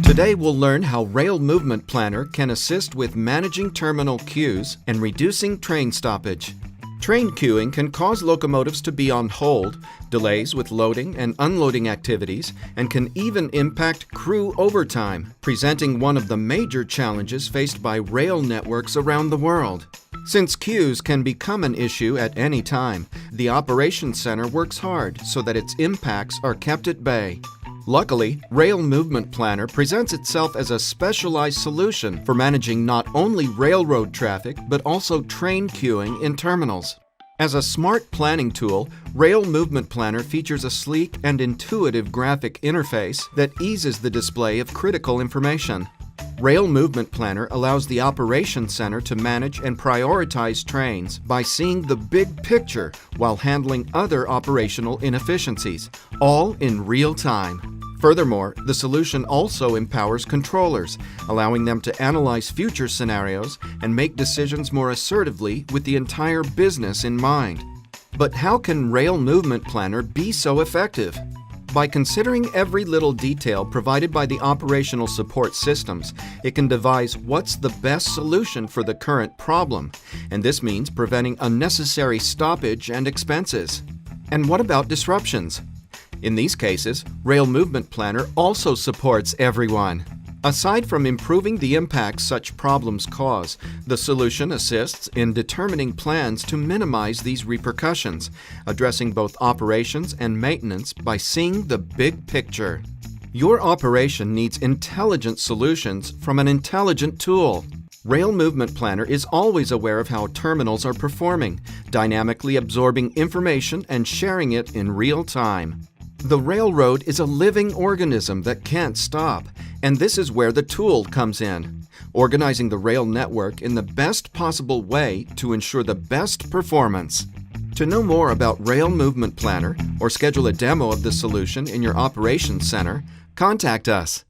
Today we'll learn how Rail Movement Planner can assist with managing terminal queues and reducing train stoppage. Train queuing can cause locomotives to be on hold, delays with loading and unloading activities, and can even impact crew overtime, presenting one of the major challenges faced by rail networks around the world. Since queues can become an issue at any time, the Operations Center works hard so that its impacts are kept at bay. Luckily, Rail Movement Planner presents itself as a specialized solution for managing not only railroad traffic but also train queuing in terminals. As a smart planning tool, Rail Movement Planner features a sleek and intuitive graphic interface that eases the display of critical information. Rail Movement Planner allows the Operations Center to manage and prioritize trains by seeing the big picture while handling other operational inefficiencies, all in real time. Furthermore, the solution also empowers controllers, allowing them to analyze future scenarios and make decisions more assertively with the entire business in mind. But how can Rail Movement Planner be so effective? By considering every little detail provided by the operational support systems, it can devise what's the best solution for the current problem, and this means preventing unnecessary stoppage and expenses. And what about disruptions? In these cases, Rail Movement Planner also supports everyone. Aside from improving the impacts such problems cause, the solution assists in determining plans to minimize these repercussions, addressing both operations and maintenance by seeing the big picture. Your operation needs intelligent solutions from an intelligent tool. Rail Movement Planner is always aware of how terminals are performing, dynamically absorbing information and sharing it in real time. The railroad is a living organism that can't stop, and this is where the tool comes in, organizing the rail network in the best possible way to ensure the best performance. To know more about Rail Movement Planner or schedule a demo of the solution in your operations center, contact us.